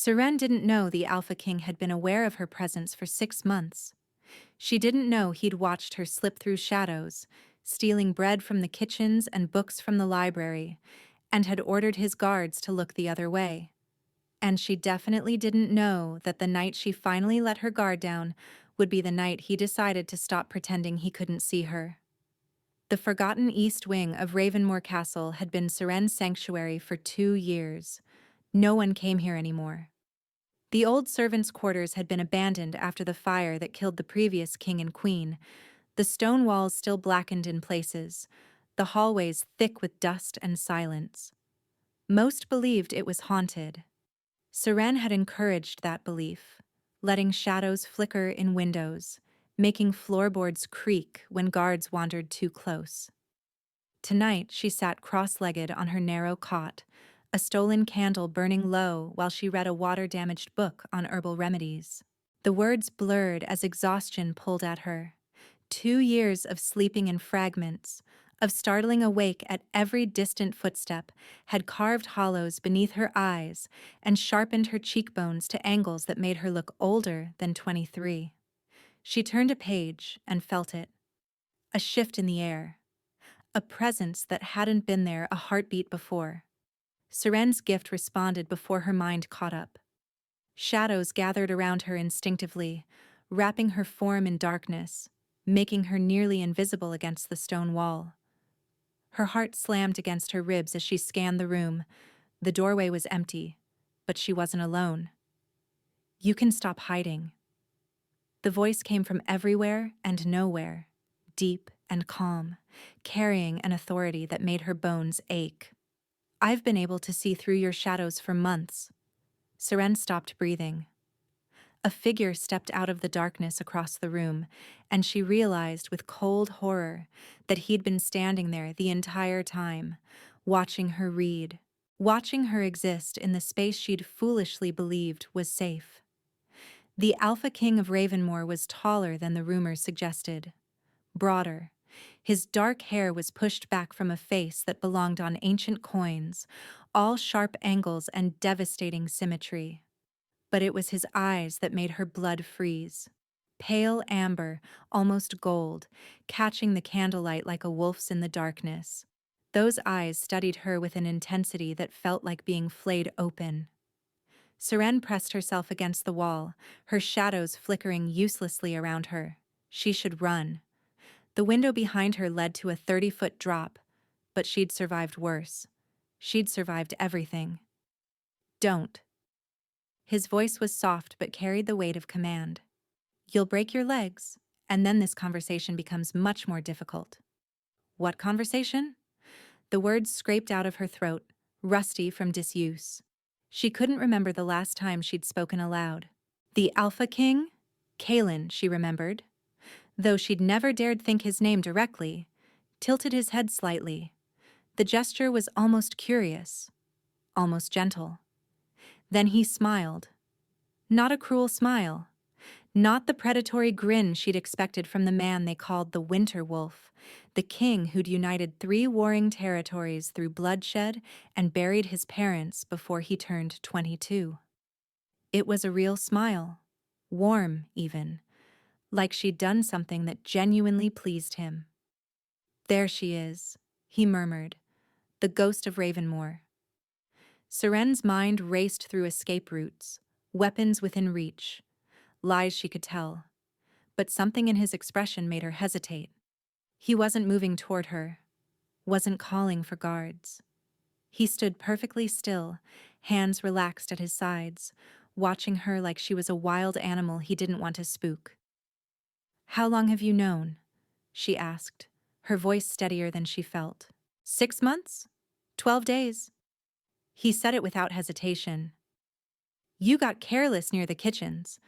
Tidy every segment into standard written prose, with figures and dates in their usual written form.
Seren didn't know the Alpha King had been aware of her presence for 6 months. She didn't know he'd watched her slip through shadows, stealing bread from the kitchens and books from the library, and had ordered his guards to look the other way. And she definitely didn't know that the night she finally let her guard down would be the night he decided to stop pretending he couldn't see her. The forgotten east wing of Ravenmoor Castle had been Seren's sanctuary for 2 years. No one came here anymore. The old servants' quarters had been abandoned after the fire that killed the previous king and queen, the stone walls still blackened in places, the hallways thick with dust and silence. Most believed it was haunted. Seren had encouraged that belief, letting shadows flicker in windows, making floorboards creak when guards wandered too close. Tonight she sat cross-legged on her narrow cot, a stolen candle burning low while she read a water-damaged book on herbal remedies. The words blurred as exhaustion pulled at her. 2 years of sleeping in fragments, of startling awake at every distant footstep, had carved hollows beneath her eyes and sharpened her cheekbones to angles that made her look older than 23. She turned a page and felt it. A shift in the air. A presence that hadn't been there a heartbeat before. Seren's gift responded before her mind caught up. Shadows gathered around her instinctively, wrapping her form in darkness, making her nearly invisible against the stone wall. Her heart slammed against her ribs as she scanned the room. The doorway was empty, but she wasn't alone. "You can stop hiding." The voice came from everywhere and nowhere, deep and calm, carrying an authority that made her bones ache. "I've been able to see through your shadows for months." Seren stopped breathing. A figure stepped out of the darkness across the room, and she realized with cold horror that he'd been standing there the entire time, watching her read, watching her exist in the space she'd foolishly believed was safe. The Alpha King of Ravenmoor was taller than the rumors suggested, broader. His dark hair was pushed back from a face that belonged on ancient coins, all sharp angles and devastating symmetry. But it was his eyes that made her blood freeze. Pale amber, almost gold, catching the candlelight like a wolf's in the darkness. Those eyes studied her with an intensity that felt like being flayed open. Seren pressed herself against the wall, her shadows flickering uselessly around her. She should run. The window behind her led to a 30-foot drop, but she'd survived worse. She'd survived everything. "Don't." His voice was soft but carried the weight of command. "You'll break your legs, and then this conversation becomes much more difficult." "What conversation?" The words scraped out of her throat, rusty from disuse. She couldn't remember the last time she'd spoken aloud. The Alpha King? Kalin, she remembered. Though she'd never dared think his name directly, tilted his head slightly. The gesture was almost curious, almost gentle. Then he smiled. Not a cruel smile. Not the predatory grin she'd expected from the man they called the Winter Wolf, the king who'd united 3 warring territories through bloodshed and buried his parents before he turned 22. It was a real smile, warm even, like she'd done something that genuinely pleased him. "There she is," he murmured, "the ghost of Ravenmoor." Seren's mind raced through escape routes, weapons within reach, lies she could tell. But something in his expression made her hesitate. He wasn't moving toward her, wasn't calling for guards. He stood perfectly still, hands relaxed at his sides, watching her like she was a wild animal he didn't want to spook. "How long have you known?" she asked, her voice steadier than she felt. 6 months? 12 days. He said it without hesitation. "You got careless near the kitchens,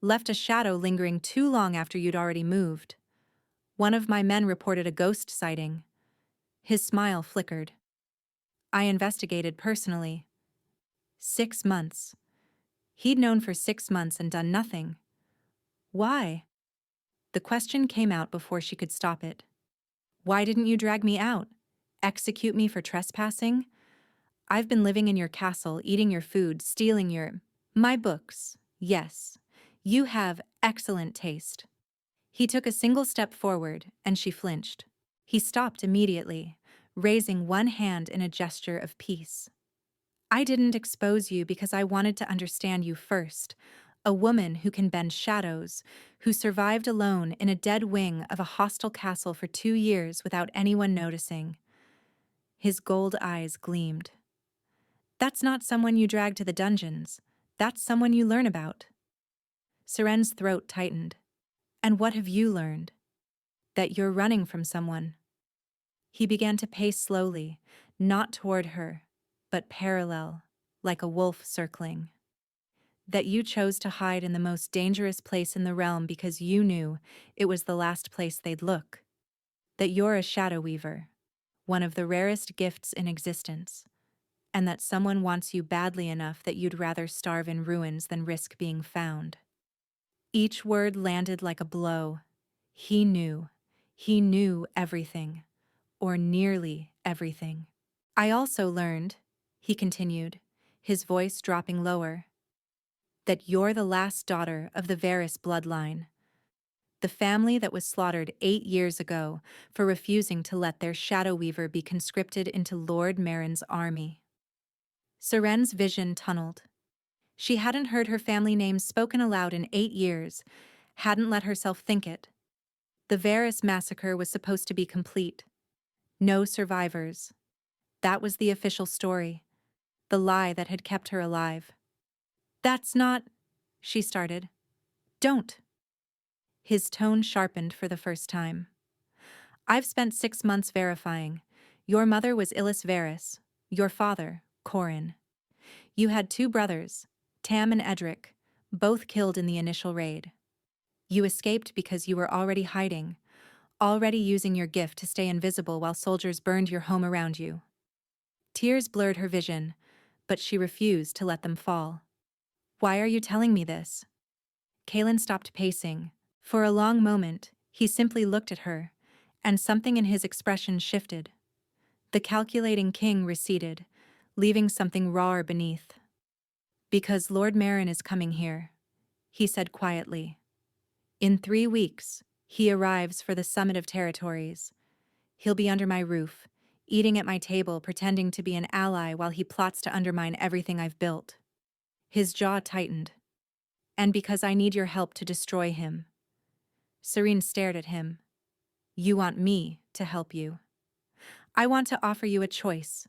left a shadow lingering too long after you'd already moved. One of my men reported a ghost sighting." His smile flickered. "I investigated personally." 6 months. He'd known for 6 months and done nothing. Why? The question came out before she could stop it. "Why didn't you drag me out? Execute me for trespassing? I've been living in your castle, eating your food, stealing your..." My books, yes. You have excellent taste. He took a single step forward, and she flinched. He stopped immediately, raising one hand in a gesture of peace. I didn't expose you because I wanted to understand you first. A woman who can bend shadows, who survived alone in a dead wing of a hostile castle for 2 years without anyone noticing. His gold eyes gleamed. That's not someone you drag to the dungeons. That's someone you learn about. Seren's throat tightened. And what have you learned? That you're running from someone. He began to pace slowly, not toward her, but parallel, like a wolf circling. That you chose to hide in the most dangerous place in the realm because you knew it was the last place they'd look. That you're a shadow weaver, one of the rarest gifts in existence, and that someone wants you badly enough that you'd rather starve in ruins than risk being found. Each word landed like a blow. He knew everything, or nearly everything. I also learned, he continued, his voice dropping lower, that you're the last daughter of the Varys bloodline, the family that was slaughtered 8 years ago for refusing to let their shadow weaver be conscripted into Lord Marin's army. Seren's vision tunneled. She hadn't heard her family name spoken aloud in 8 years, hadn't let herself think it. The Varys massacre was supposed to be complete. No survivors. That was the official story, the lie that had kept her alive. That's not, she started. Don't. His tone sharpened for the first time. I've spent 6 months verifying. Your mother was Illis Varys, your father, Corin. You had 2 brothers, Tam and Edric, both killed in the initial raid. You escaped because you were already hiding, already using your gift to stay invisible while soldiers burned your home around you. Tears blurred her vision, but she refused to let them fall. Why are you telling me this? Kalin stopped pacing. For a long moment, he simply looked at her, and something in his expression shifted. The calculating king receded, leaving something rawer beneath. Because Lord Marin is coming here, he said quietly. In 3 weeks, he arrives for the Summit of Territories. He'll be under my roof, eating at my table, pretending to be an ally while he plots to undermine everything I've built. His jaw tightened. And because I need your help to destroy him. Seren stared at him. You want me to help you. I want to offer you a choice.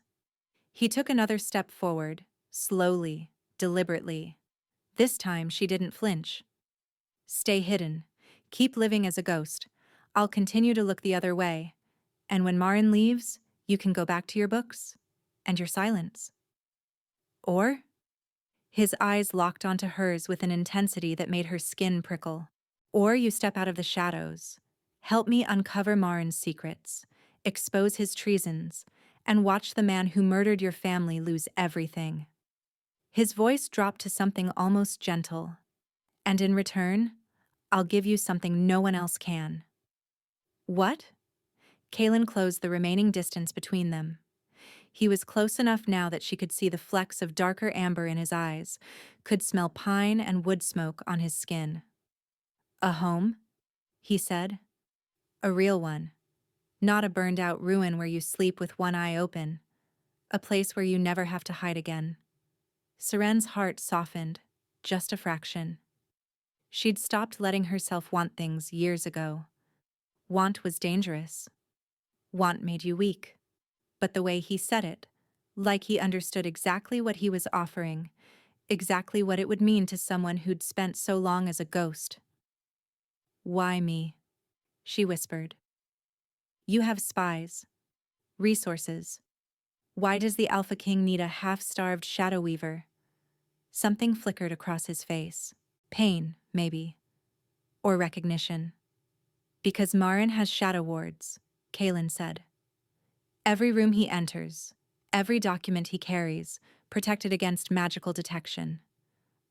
He took another step forward, slowly, deliberately. This time she didn't flinch. Stay hidden. Keep living as a ghost. I'll continue to look the other way. And when Marin leaves, you can go back to your books and your silence. Or? His eyes locked onto hers with an intensity that made her skin prickle. Or you step out of the shadows. Help me uncover Marin's secrets, expose his treasons, and watch the man who murdered your family lose everything. His voice dropped to something almost gentle. And in return, I'll give you something no one else can. What? Kalin closed the remaining distance between them. He was close enough now that she could see the flecks of darker amber in his eyes, could smell pine and wood smoke on his skin. A home? He said. A real one. Not a burned-out ruin where you sleep with one eye open. A place where you never have to hide again. Seren's heart softened, just a fraction. She'd stopped letting herself want things years ago. Want was dangerous. Want made you weak. But the way he said it, like he understood exactly what he was offering, exactly what it would mean to someone who'd spent so long as a ghost. Why me? She whispered. You have spies. Resources. Why does the Alpha King need a half-starved shadow weaver? Something flickered across his face. Pain, maybe. Or recognition. Because Marin has shadow wards, Kalin said. Every room he enters, every document he carries, protected against magical detection.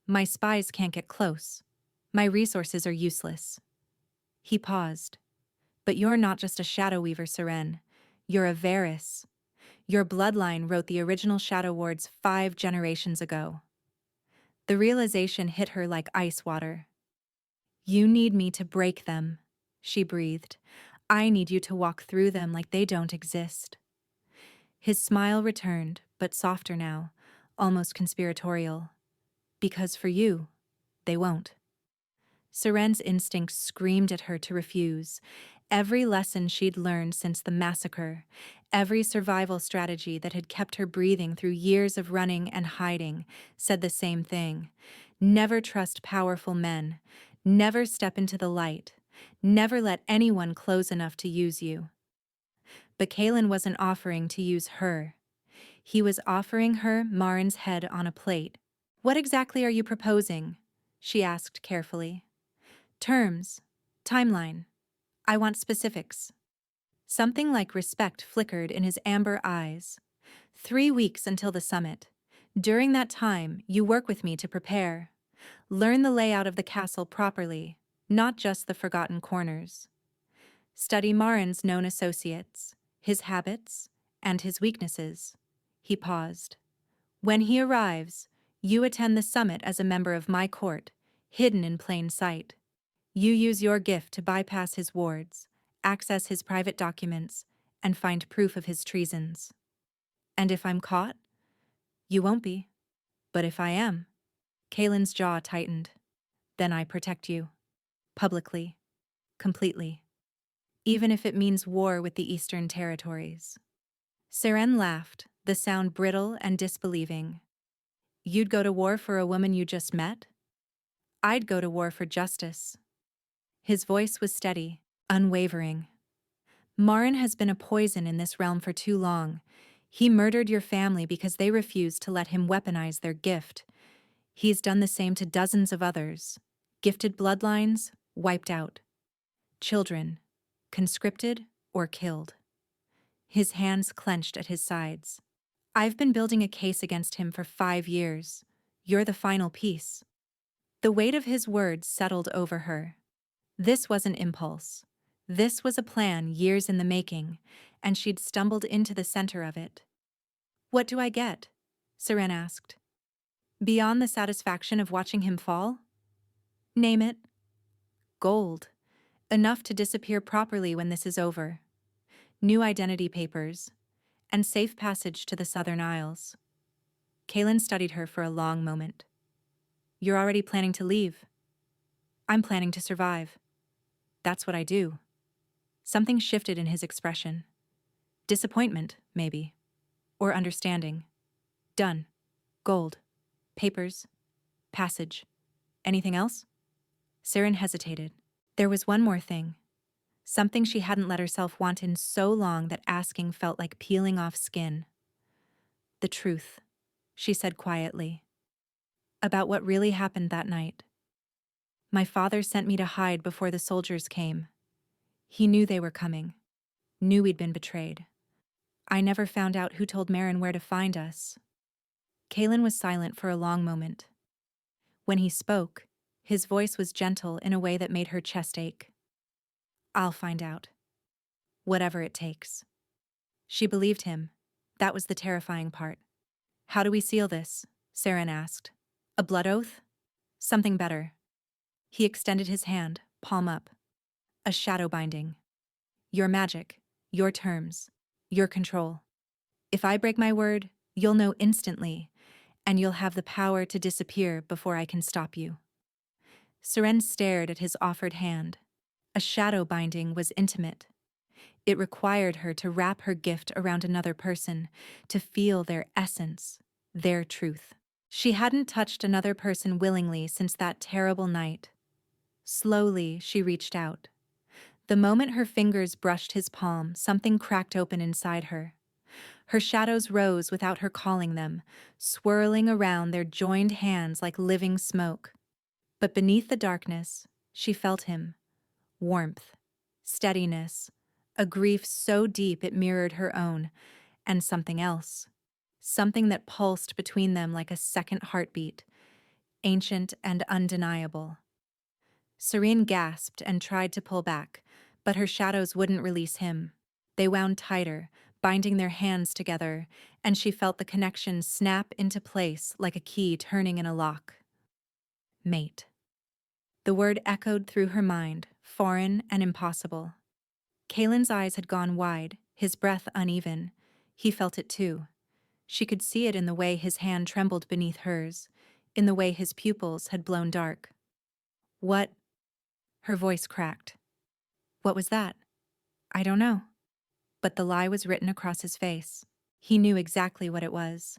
My spies can't get close. My resources are useless. He paused. But you're not just a shadow weaver, Seren. You're a Varys. Your bloodline wrote the original shadow wards 5 generations ago. The realization hit her like ice water. "You need me to break them," she breathed. "I need you to walk through them like they don't exist." His smile returned, but softer now, almost conspiratorial. "Because for you, they won't." Seren's instinct screamed at her to refuse. Every lesson she'd learned since the massacre, every survival strategy that had kept her breathing through years of running and hiding, said the same thing. Never trust powerful men. Never step into the light. Never let anyone close enough to use you. But Kalin wasn't offering to use her. He was offering her Marin's head on a plate. "What exactly are you proposing?" she asked carefully. "Terms. Timeline. I want specifics." Something like respect flickered in his amber eyes. 3 weeks until the summit. During that time, you work with me to prepare. Learn the layout of the castle properly, not just the forgotten corners. Study Marin's known associates, his habits, and his weaknesses. He paused. When he arrives, you attend the summit as a member of my court, hidden in plain sight. You use your gift to bypass his wards, access his private documents, and find proof of his treasons. And if I'm caught? You won't be. But if I am, Kalin's jaw tightened. Then I protect you. Publicly. Completely. Even if it means war with the Eastern Territories. Seren laughed, the sound brittle and disbelieving. "You'd go to war for a woman you just met?" "I'd go to war for justice." His voice was steady, unwavering. "Marin has been a poison in this realm for too long. He murdered your family because they refused to let him weaponize their gift. He's done the same to dozens of others. Gifted bloodlines, wiped out. Children, conscripted or killed." His hands clenched at his sides. "I've been building a case against him for 5 years. You're the final piece." The weight of his words settled over her. This wasn't impulse. This was a plan years in the making, and she'd stumbled into the center of it. "What do I get?" Seren asked. "Beyond the satisfaction of watching him fall?" "Name it." "Gold. Enough to disappear properly when this is over. New identity papers. And safe passage to the Southern Isles." Kalin studied her for a long moment. "You're already planning to leave." "I'm planning to survive. That's what I do." Something shifted in his expression. Disappointment, maybe. Or understanding. "Done. Gold. Papers. Passage. Anything else?" Seren hesitated. There was one more thing. Something she hadn't let herself want in so long that asking felt like peeling off skin. "The truth," she said quietly. "About what really happened that night. My father sent me to hide before the soldiers came. He knew they were coming. Knew we'd been betrayed. I never found out who told Marin where to find us." Kalin was silent for a long moment. When he spoke, his voice was gentle in a way that made her chest ache. "I'll find out. Whatever it takes." She believed him. That was the terrifying part. "How do we seal this?" Seren asked. "A blood oath?" "Something better." He extended his hand, palm up. "A shadowbinding. Your magic, your terms, your control. If I break my word, you'll know instantly, and you'll have the power to disappear before I can stop you." Seren stared at his offered hand. A shadow binding was intimate. It required her to wrap her gift around another person, to feel their essence, their truth. She hadn't touched another person willingly since that terrible night. Slowly, she reached out. The moment her fingers brushed his palm, something cracked open inside her. Her shadows rose without her calling them, swirling around their joined hands like living smoke. But beneath the darkness, she felt him. Warmth, steadiness, a grief so deep it mirrored her own, and something else. Something that pulsed between them like a second heartbeat, ancient and undeniable. Seren gasped and tried to pull back, but her shadows wouldn't release him. They wound tighter, binding their hands together, and she felt the connection snap into place like a key turning in a lock. Mate. The word echoed through her mind, foreign and impossible. Kalin's eyes had gone wide, his breath uneven. He felt it too. She could see it in the way his hand trembled beneath hers, in the way his pupils had blown dark. What? Her voice cracked. What was that? I don't know. But the lie was written across his face. He knew exactly what it was.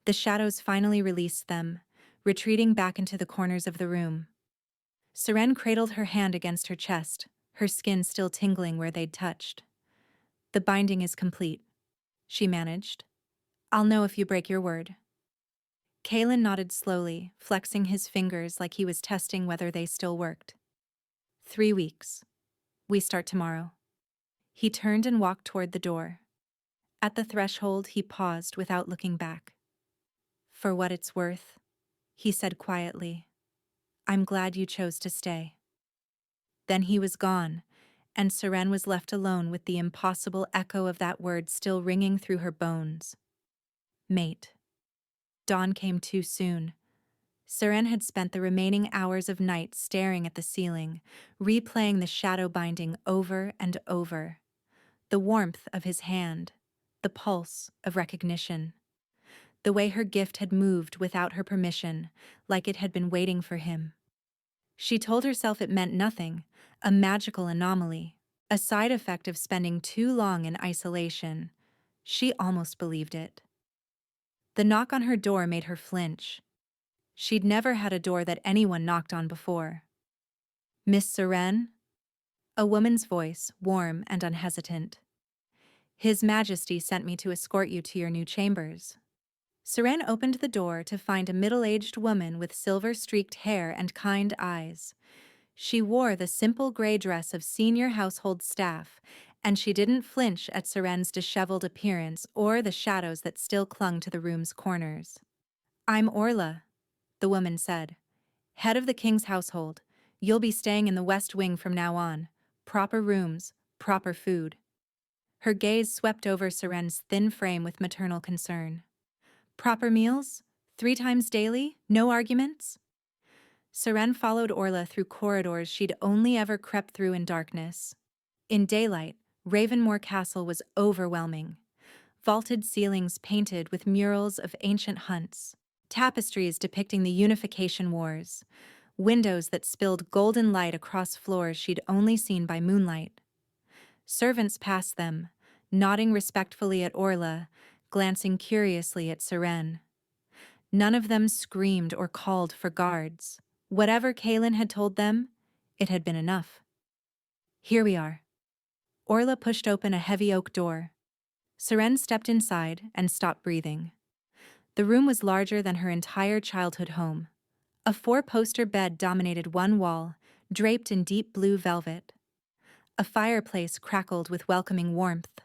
The shadows finally released them, retreating back into the corners of the room. Seren cradled her hand against her chest, her skin still tingling where they'd touched. The binding is complete, she managed. I'll know if you break your word. Kalin nodded slowly, flexing his fingers like he was testing whether they still worked. 3 weeks. We start tomorrow. He turned and walked toward the door. At the threshold, he paused without looking back. For what it's worth, he said quietly, I'm glad you chose to stay. Then he was gone, and Seren was left alone with the impossible echo of that word still ringing through her bones. Mate. Dawn came too soon. Seren had spent the remaining hours of night staring at the ceiling, replaying the shadow binding over and over. The warmth of his hand, the pulse of recognition. The way her gift had moved without her permission, like it had been waiting for him. She told herself it meant nothing, a magical anomaly, a side effect of spending too long in isolation. She almost believed it. The knock on her door made her flinch. She'd never had a door that anyone knocked on before. Miss Seren? A woman's voice, warm and unhesitant. His Majesty sent me to escort you to your new chambers. Seren opened the door to find a middle-aged woman with silver-streaked hair and kind eyes. She wore the simple gray dress of senior household staff, and she didn't flinch at Seren's disheveled appearance or the shadows that still clung to the room's corners. I'm Orla, the woman said. Head of the king's household. You'll be staying in the West Wing from now on. Proper rooms, proper food. Her gaze swept over Seren's thin frame with maternal concern. Proper meals? 3 times daily? No arguments? Seren followed Orla through corridors she'd only ever crept through in darkness. In daylight, Ravenmoor Castle was overwhelming. Vaulted ceilings painted with murals of ancient hunts, tapestries depicting the Unification Wars, windows that spilled golden light across floors she'd only seen by moonlight. Servants passed them, nodding respectfully at Orla, glancing curiously at Seren. None of them screamed or called for guards. Whatever Kalin had told them, it had been enough. Here we are. Orla pushed open a heavy oak door. Seren stepped inside and stopped breathing. The room was larger than her entire childhood home. A 4-poster bed dominated one wall, draped in deep blue velvet. A fireplace crackled with welcoming warmth.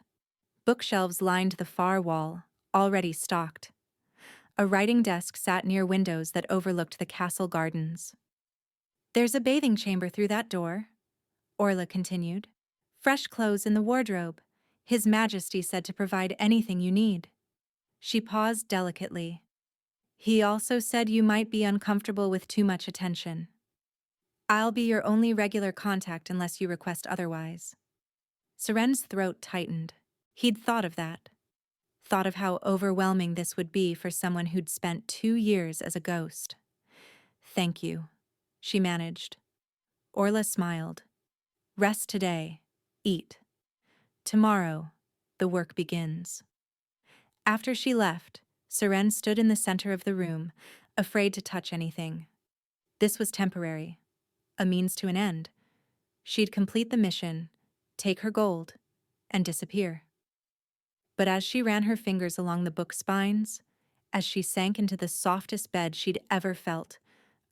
Bookshelves lined the far wall, already stocked. A writing desk sat near windows that overlooked the castle gardens. There's a bathing chamber through that door, Orla continued. Fresh clothes in the wardrobe. His Majesty said to provide anything you need. She paused delicately. He also said you might be uncomfortable with too much attention. I'll be your only regular contact unless you request otherwise. Seren's throat tightened. He'd thought of that. Thought of how overwhelming this would be for someone who'd spent 2 years as a ghost. Thank you, she managed. Orla smiled. Rest today. Eat. Tomorrow, the work begins. After she left, Seren stood in the center of the room, afraid to touch anything. This was temporary, a means to an end. She'd complete the mission, take her gold, and disappear. But as she ran her fingers along the book spines, as she sank into the softest bed she'd ever felt,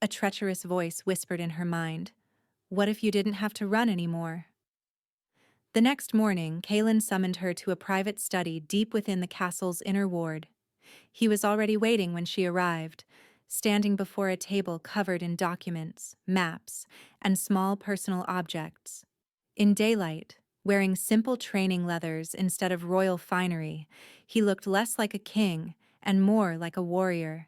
a treacherous voice whispered in her mind, "What if you didn't have to run anymore?" The next morning, Kalin summoned her to a private study deep within the castle's inner ward. He was already waiting when she arrived, standing before a table covered in documents, maps, and small personal objects. In daylight, wearing simple training leathers instead of royal finery, he looked less like a king and more like a warrior.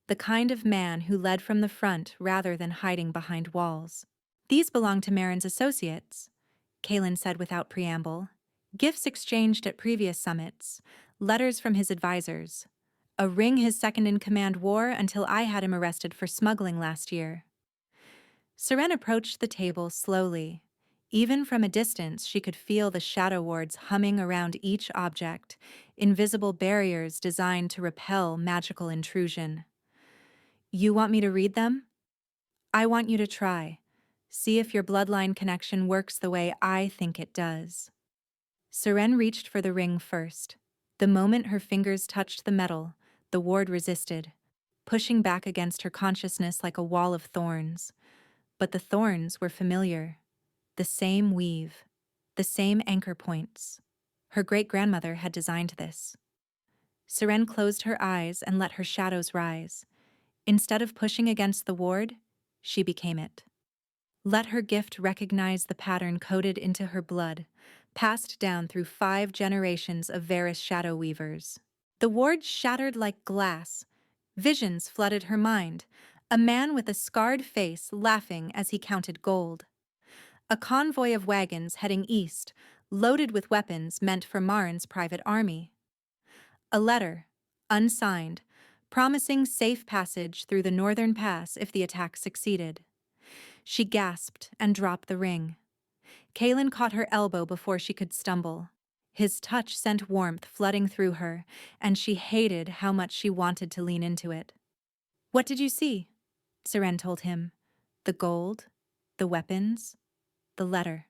the kind of man who led from the front rather than hiding behind walls. These belong to Marin's associates, Kalin said without preamble. Gifts exchanged at previous summits, letters from his advisors, a ring his second-in-command wore until I had him arrested for smuggling last year. Seren approached the table slowly. Even from a distance, she could feel the shadow wards humming around each object, invisible barriers designed to repel magical intrusion. You want me to read them? I want you to try. See if your bloodline connection works the way I think it does. Seren reached for the ring first. The moment her fingers touched the metal, the ward resisted, pushing back against her consciousness like a wall of thorns. But the thorns were familiar. The same weave, the same anchor points. Her great-grandmother had designed this. Seren closed her eyes and let her shadows rise. Instead of pushing against the ward, she became it. Let her gift recognize the pattern coded into her blood, passed down through 5 generations of Varys shadow weavers. The ward shattered like glass. Visions flooded her mind, a man with a scarred face laughing as he counted gold. A convoy of wagons heading east, loaded with weapons meant for Marin's private army. A letter, unsigned, promising safe passage through the northern pass if the attack succeeded. She gasped and dropped the ring. Kalin caught her elbow before she could stumble. His touch sent warmth flooding through her, and she hated how much she wanted to lean into it. What did you see? Seren told him. The gold, the weapons, the letter.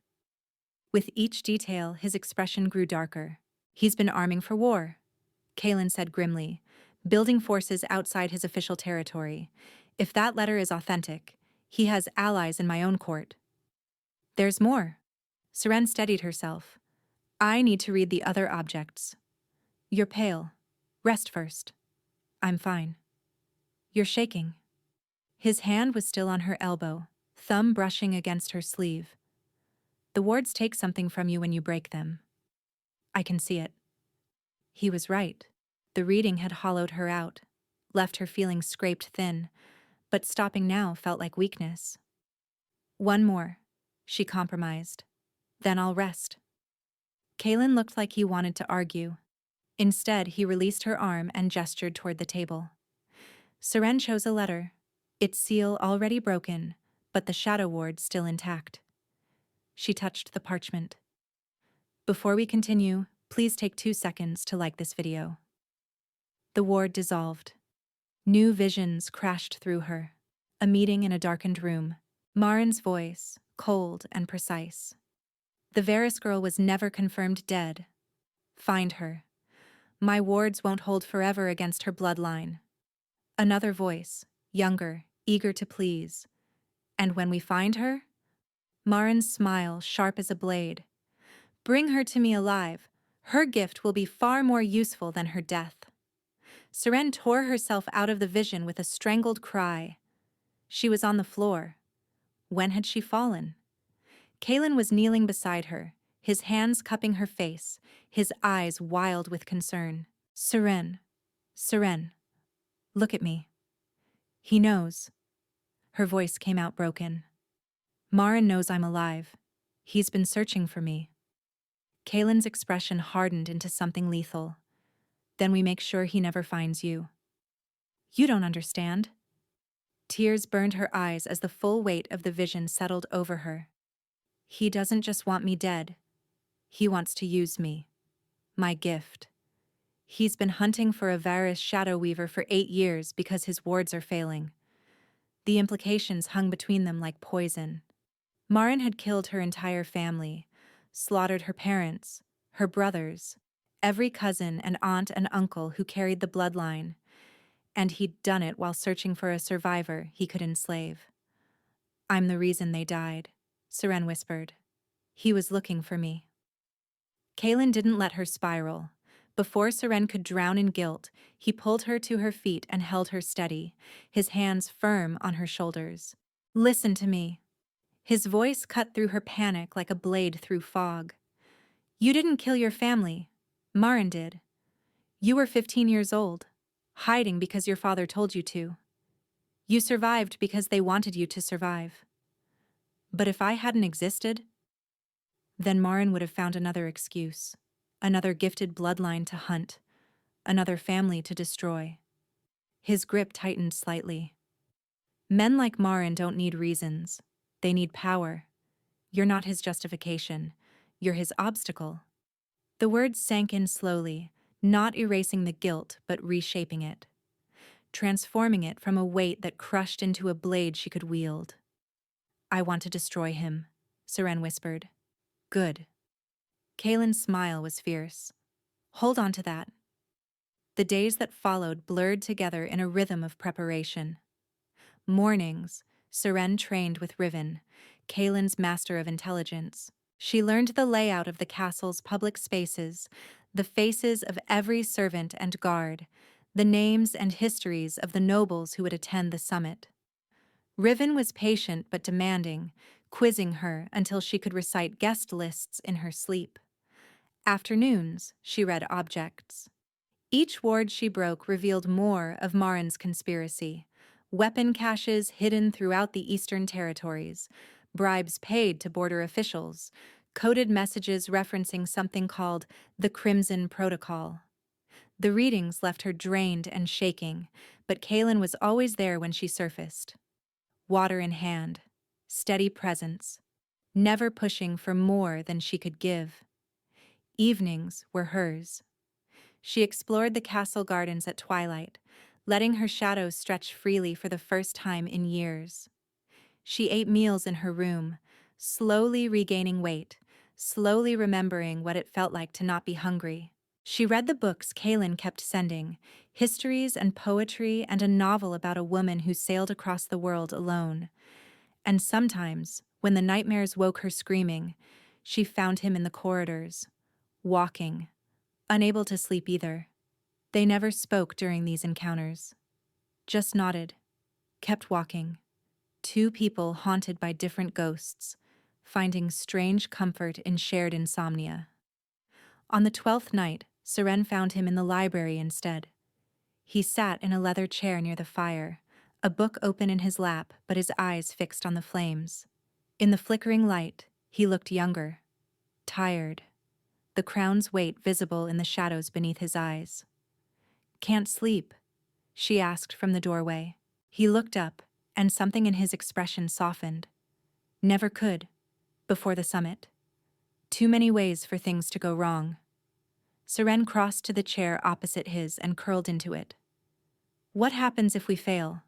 With each detail, his expression grew darker. He's been arming for war, Kalin said grimly, building forces outside his official territory. If that letter is authentic, he has allies in my own court. There's more. Seren steadied herself. I need to read the other objects. You're pale. Rest first. I'm fine. You're shaking. His hand was still on her elbow, thumb brushing against her sleeve. The wards take something from you when you break them. I can see it. He was right. The reading had hollowed her out, left her feeling scraped thin, but stopping now felt like weakness. One more, she compromised. Then I'll rest. Kalin looked like he wanted to argue. Instead, he released her arm and gestured toward the table. Seren chose a letter, its seal already broken, but the shadow ward still intact. She touched the parchment. Before we continue, please take 2 seconds to like this video. The ward dissolved. New visions crashed through her. A meeting in a darkened room. Marin's voice, cold and precise. The Varys girl was never confirmed dead. Find her. My wards won't hold forever against her bloodline. Another voice, younger, eager to please. And when we find her? Marin's smile sharp as a blade. Bring her to me alive. Her gift will be far more useful than her death. Seren tore herself out of the vision with a strangled cry. She was on the floor. When had she fallen? Kalin was kneeling beside her, his hands cupping her face, his eyes wild with concern. Seren, Seren, look at me. He knows. Her voice came out broken. Marin knows I'm alive. He's been searching for me. Kalin's expression hardened into something lethal. Then we make sure he never finds you. You don't understand. Tears burned her eyes as the full weight of the vision settled over her. He doesn't just want me dead. He wants to use me. My gift. He's been hunting for a Varys shadow weaver for 8 years because his wards are failing. The implications hung between them like poison. Marin had killed her entire family, slaughtered her parents, her brothers, every cousin and aunt and uncle who carried the bloodline, and he'd done it while searching for a survivor he could enslave. I'm the reason they died, Seren whispered. He was looking for me. Kalin didn't let her spiral. Before Seren could drown in guilt, he pulled her to her feet and held her steady, his hands firm on her shoulders. Listen to me. His voice cut through her panic like a blade through fog. You didn't kill your family. Marin did. You were 15 years old, hiding because your father told you to. You survived because they wanted you to survive. But if I hadn't existed, then Marin would have found another excuse, another gifted bloodline to hunt, another family to destroy. His grip tightened slightly. Men like Marin don't need reasons. They need power. You're not his justification. You're his obstacle. The words sank in slowly, not erasing the guilt, but reshaping it, transforming it from a weight that crushed into a blade she could wield. I want to destroy him, Seren whispered. Good. Kalin's smile was fierce. Hold on to that. The days that followed blurred together in a rhythm of preparation. Mornings, Seren trained with Riven, Kalin's master of intelligence. She learned the layout of the castle's public spaces, the faces of every servant and guard, the names and histories of the nobles who would attend the summit. Riven was patient but demanding, quizzing her until she could recite guest lists in her sleep. Afternoons, she read objects. Each ward she broke revealed more of Marin's conspiracy. Weapon caches hidden throughout the eastern territories, bribes paid to border officials, coded messages referencing something called the Crimson Protocol. The readings left her drained and shaking, but Kalin was always there when she surfaced. Water in hand, steady presence, never pushing for more than she could give. Evenings were hers. She explored the castle gardens at twilight, letting her shadows stretch freely for the first time in years. She ate meals in her room, slowly regaining weight, slowly remembering what it felt like to not be hungry. She read the books Kalin kept sending, histories and poetry and a novel about a woman who sailed across the world alone. And sometimes, when the nightmares woke her screaming, she found him in the corridors, walking, unable to sleep either. They never spoke during these encounters. Just nodded, kept walking. Two people haunted by different ghosts, finding strange comfort in shared insomnia. On the 12th night, Seren found him in the library instead. He sat in a leather chair near the fire, a book open in his lap but his eyes fixed on the flames. In the flickering light, he looked younger, tired, the crown's weight visible in the shadows beneath his eyes. Can't sleep? She asked from the doorway. He looked up, and something in his expression softened. Never could, before the summit. Too many ways for things to go wrong. Seren crossed to the chair opposite his and curled into it. What happens if we fail?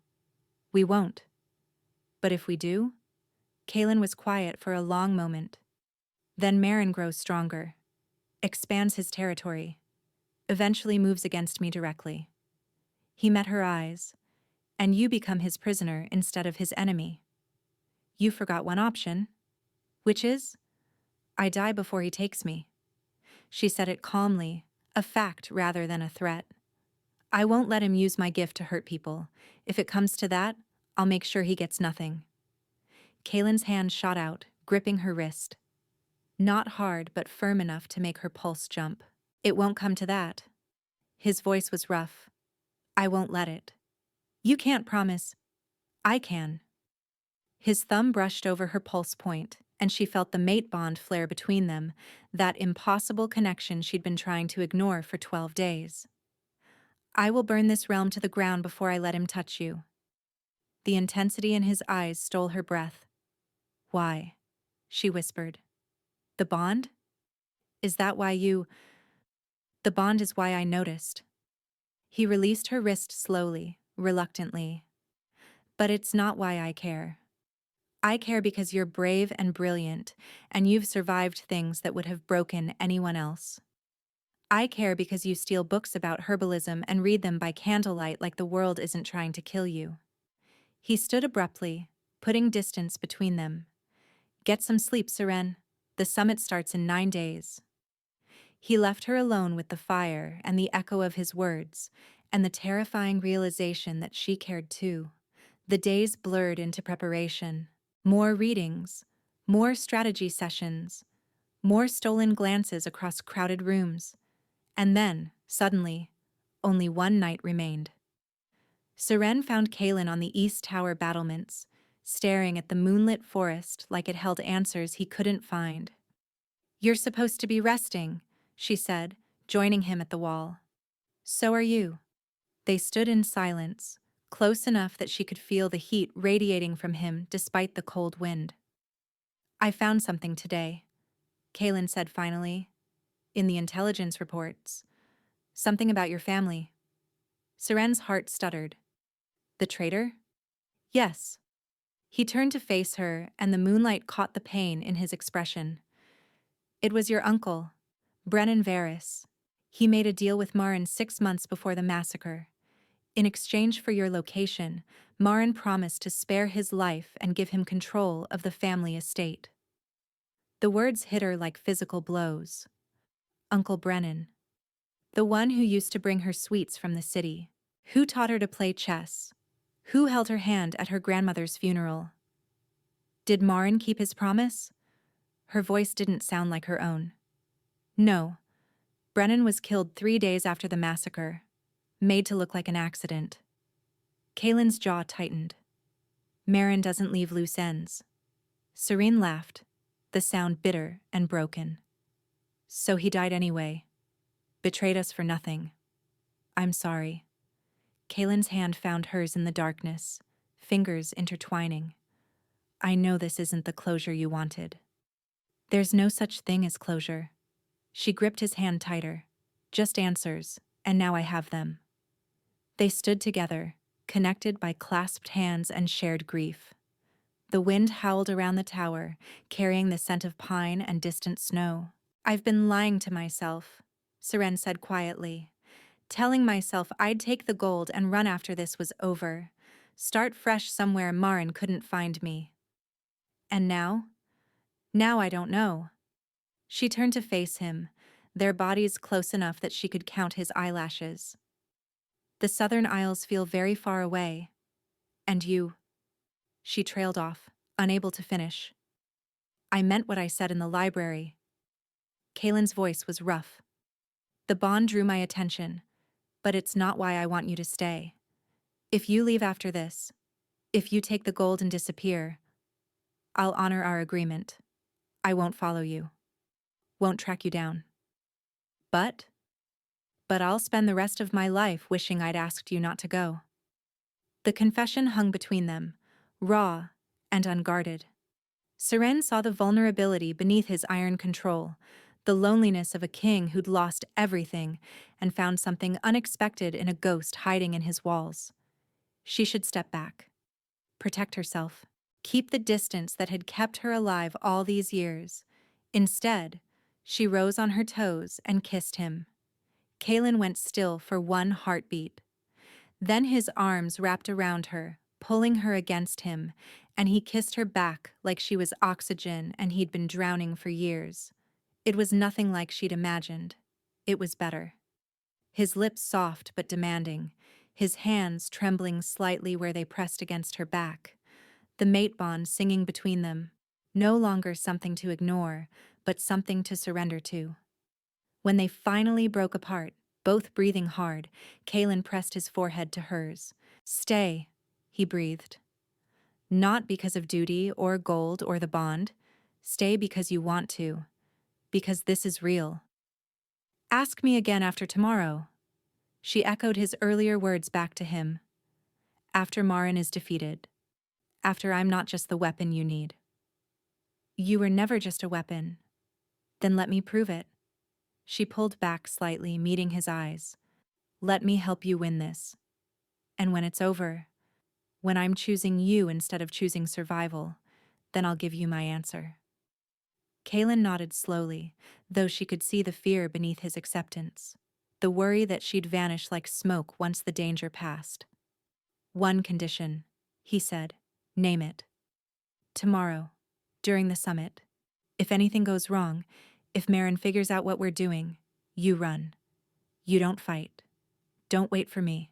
We won't. But if we do? Kalin was quiet for a long moment. Then Marin grows stronger, expands his territory, eventually moves against me directly. He met her eyes, and you become his prisoner instead of his enemy. You forgot one option, which is, I die before he takes me. She said it calmly, a fact rather than a threat. I won't let him use my gift to hurt people. If it comes to that, I'll make sure he gets nothing. Kalin's hand shot out, gripping her wrist. Not hard, but firm enough to make her pulse jump. It won't come to that. His voice was rough. I won't let it. You can't promise. I can. His thumb brushed over her pulse point, and she felt the mate bond flare between them, that impossible connection she'd been trying to ignore for 12 days. I will burn this realm to the ground before I let him touch you. The intensity in his eyes stole her breath. Why? She whispered. The bond? Is that why you... The bond is why I noticed. He released her wrist slowly, reluctantly. But it's not why I care. I care because you're brave and brilliant, and you've survived things that would have broken anyone else. I care because you steal books about herbalism and read them by candlelight like the world isn't trying to kill you. He stood abruptly, putting distance between them. Get some sleep, Seren. The summit starts in 9 days. He left her alone with the fire and the echo of his words, and the terrifying realization that she cared too. The days blurred into preparation. More readings, more strategy sessions, more stolen glances across crowded rooms. And then, suddenly, only one night remained. Seren found Kalin on the East Tower battlements, staring at the moonlit forest like it held answers he couldn't find. "You're supposed to be resting," she said, joining him at the wall. "So are you." They stood in silence, close enough that she could feel the heat radiating from him despite the cold wind. "I found something today," Kalin said finally. "In the intelligence reports. Something about your family." Seren's heart stuttered. "The traitor?" "Yes." He turned to face her, and the moonlight caught the pain in his expression. "It was your uncle, Brennan Varys. He made a deal with Marin 6 months before the massacre. In exchange for your location, Marin promised to spare his life and give him control of the family estate." The words hit her like physical blows. Uncle Brennan. The one who used to bring her sweets from the city. Who taught her to play chess? Who held her hand at her grandmother's funeral? Did Marin keep his promise? Her voice didn't sound like her own. "No. Brennan was killed 3 days after the massacre, made to look like an accident." Kalin's jaw tightened. "Marin doesn't leave loose ends." Seren laughed, the sound bitter and broken. "So he died anyway. Betrayed us for nothing. I'm sorry." Kalin's hand found hers in the darkness, fingers intertwining. "I know this isn't the closure you wanted." "There's no such thing as closure." She gripped his hand tighter. "Just answers, and now I have them." They stood together, connected by clasped hands and shared grief. The wind howled around the tower, carrying the scent of pine and distant snow. "I've been lying to myself," Seren said quietly. "Telling myself I'd take the gold and run after this was over. Start fresh somewhere Marin couldn't find me. And now? Now I don't know." She turned to face him, their bodies close enough that she could count his eyelashes. "The Southern Isles feel very far away. And you." She trailed off, unable to finish. "I meant what I said in the library." Kalin's voice was rough. "The bond drew my attention, but it's not why I want you to stay. If you leave after this, if you take the gold and disappear, I'll honor our agreement. I won't follow you. Won't track you down. But I'll spend the rest of my life wishing I'd asked you not to go." The confession hung between them, raw and unguarded. Seren saw the vulnerability beneath his iron control, the loneliness of a king who'd lost everything and found something unexpected in a ghost hiding in his walls. She should step back, protect herself, keep the distance that had kept her alive all these years. Instead, she rose on her toes and kissed him. Kalin went still for one heartbeat. Then his arms wrapped around her, pulling her against him, and he kissed her back like she was oxygen and he'd been drowning for years. It was nothing like she'd imagined. It was better. His lips soft but demanding, his hands trembling slightly where they pressed against her back. The mate bond singing between them, no longer something to ignore, but something to surrender to. When they finally broke apart, both breathing hard, Kalin pressed his forehead to hers. "Stay," he breathed. "Not because of duty or gold or the bond. Stay because you want to. Because this is real." "Ask me again after tomorrow." She echoed his earlier words back to him. "After Marin is defeated. After I'm not just the weapon you need." "You were never just a weapon." "Then let me prove it." She pulled back slightly, meeting his eyes. "Let me help you win this. And when it's over, when I'm choosing you instead of choosing survival, then I'll give you my answer." Kalin nodded slowly, though she could see the fear beneath his acceptance, the worry that she'd vanish like smoke once the danger passed. "One condition," he said. "Name it." "Tomorrow, during the summit. If anything goes wrong, if Marin figures out what we're doing, you run. You don't fight. Don't wait for me.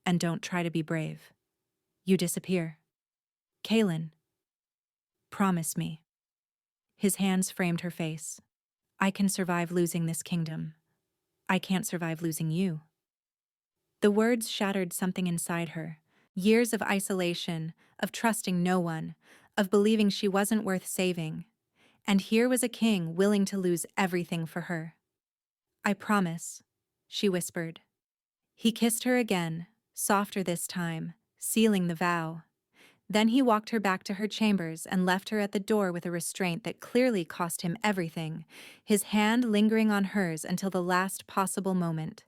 And don't try to be brave. You disappear." "Kalin, promise me." His hands framed her face. "I can survive losing this kingdom. I can't survive losing you." The words shattered something inside her, Years of isolation, of trusting no one, of believing she wasn't worth saving. And here was a king willing to lose everything for her. "I promise," she whispered. He kissed her again, softer this time, sealing the vow. Then he walked her back to her chambers and left her at the door with a restraint that clearly cost him everything, his hand lingering on hers until the last possible moment.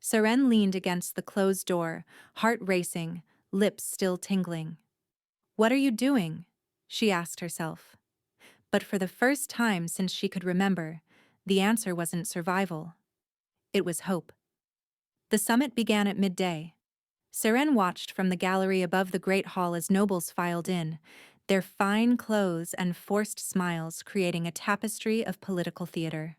Seren leaned against the closed door, heart racing, lips still tingling. "What are you doing?" she asked herself. But for the first time since she could remember, the answer wasn't survival. It was hope. The summit began at midday. Seren watched from the gallery above the great hall as nobles filed in, their fine clothes and forced smiles creating a tapestry of political theater.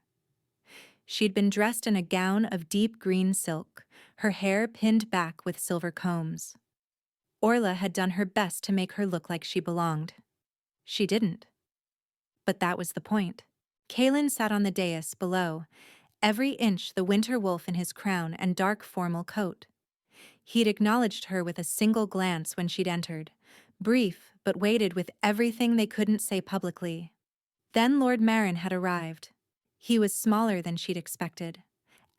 She'd been dressed in a gown of deep green silk, her hair pinned back with silver combs. Orla had done her best to make her look like she belonged. She didn't. But that was the point. Kalin sat on the dais below, every inch the winter wolf in his crown and dark formal coat. He'd acknowledged her with a single glance when she'd entered, brief but weighted with everything they couldn't say publicly. Then Lord Marin had arrived. He was smaller than she'd expected.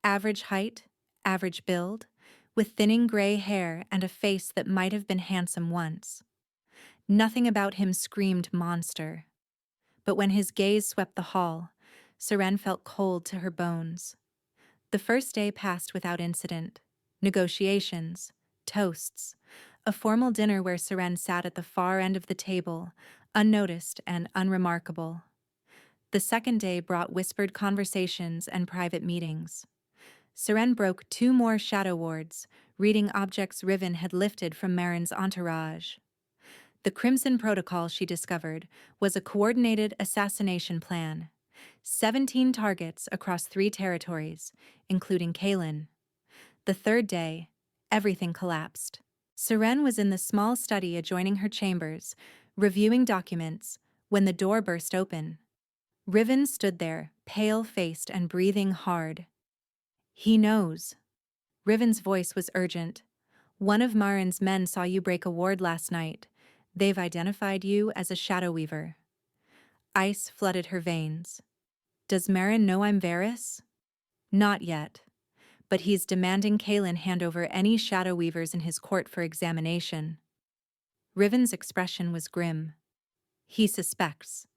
Average height, average build, with thinning gray hair and a face that might have been handsome once. Nothing about him screamed monster. But when his gaze swept the hall, Seren felt cold to her bones. The first day passed without incident. Negotiations, toasts, a formal dinner where Seren sat at the far end of the table, unnoticed and unremarkable. The second day brought whispered conversations and private meetings. Seren broke 2 more shadow wards, reading objects Riven had lifted from Marin's entourage. The Crimson Protocol, she discovered, was a coordinated assassination plan. 17 targets across 3 territories, including Kalin. The third day, everything collapsed. Seren was in the small study adjoining her chambers, reviewing documents, when the door burst open. Riven stood there, pale-faced and breathing hard. "He knows." Riven's voice was urgent. "One of Marin's men saw you break a ward last night. They've identified you as a shadow weaver." Ice flooded her veins. "Does Marin know I'm Varys?" "Not yet. But he's demanding Kalin hand over any shadow weavers in his court for examination." Riven's expression was grim. "He suspects,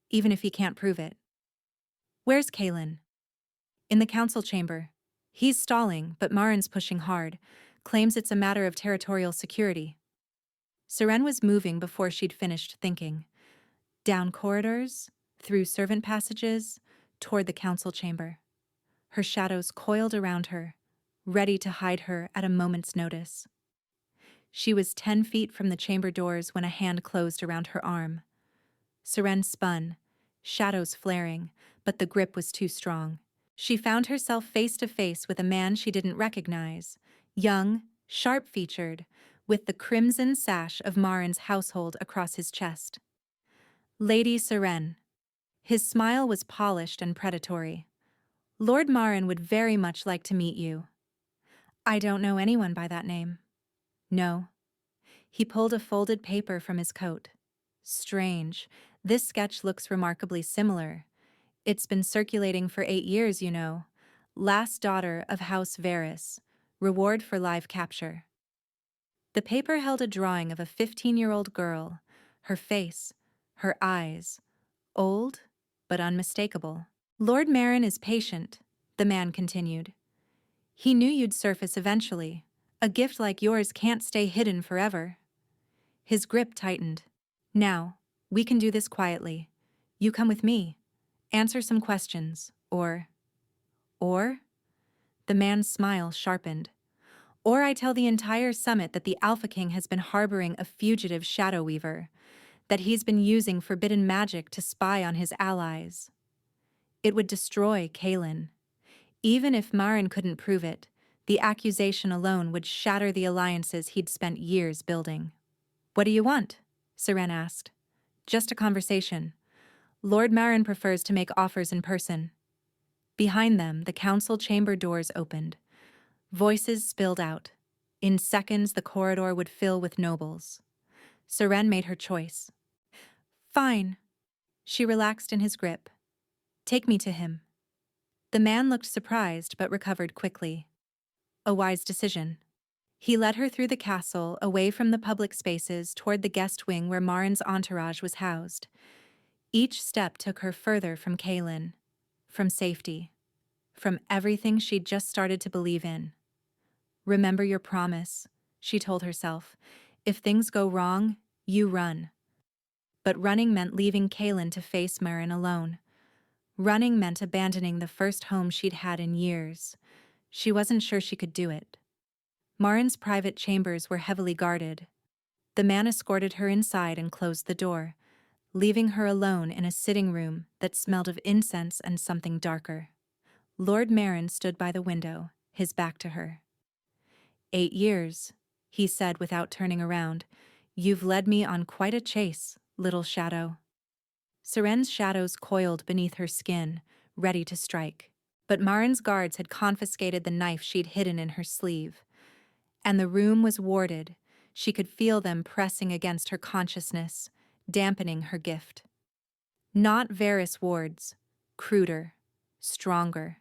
even if he can't prove it." "Where's Kalin?" "In the council chamber. He's stalling, but Marin's pushing hard, claims it's a matter of territorial security." Seren was moving before she'd finished thinking. Down corridors, through servant passages, toward the council chamber. Her shadows coiled around her, ready to hide her at a moment's notice. She was 10 feet from the chamber doors when a hand closed around her arm. Seren spun, shadows flaring, but the grip was too strong. She found herself face to face with a man she didn't recognize, young, sharp-featured, with the crimson sash of Marin's household across his chest. "Lady Seren." His smile was polished and predatory. "Lord Marin would very much like to meet you." "I don't know anyone by that name." "No." He pulled a folded paper from his coat. "Strange. This sketch looks remarkably similar. It's been circulating for 8 years, you know. Last daughter of House Varys. Reward for live capture." The paper held a drawing of a 15-year-old girl, her face, her eyes, old but unmistakable. "Lord Marin is patient," the man continued. "He knew you'd surface eventually. A gift like yours can't stay hidden forever." His grip tightened. "Now, we can do this quietly. You come with me. Answer some questions, or... The man's smile sharpened. "Or I tell the entire summit that the Alpha King has been harboring a fugitive shadow weaver, that he's been using forbidden magic to spy on his allies." It would destroy Kalin. Even if Marin couldn't prove it, the accusation alone would shatter the alliances he'd spent years building. "What do you want?" Seren asked. "Just a conversation. Lord Marin prefers to make offers in person." Behind them, the council chamber doors opened. Voices spilled out. In seconds, the corridor would fill with nobles. Seren made her choice. Fine. She relaxed in his grip. Take me to him. The man looked surprised but recovered quickly. A wise decision. He led her through the castle, away from the public spaces, toward the guest wing where Marin's entourage was housed. Each step took her further from Kalin, from safety, from everything she'd just started to believe in. Remember your promise, she told herself. If things go wrong, you run. But running meant leaving Kalin to face Marin alone. Running meant abandoning the first home she'd had in years. She wasn't sure she could do it. Marin's private chambers were heavily guarded. The man escorted her inside and closed the door, leaving her alone in a sitting room that smelled of incense and something darker. Lord Marin stood by the window, his back to her. 8 years, he said without turning around. You've led me on quite a chase, little shadow. Seren's shadows coiled beneath her skin, ready to strike. But Marin's guards had confiscated the knife she'd hidden in her sleeve. And the room was warded. She could feel them pressing against her consciousness, dampening her gift. Not Varys wards, cruder, stronger,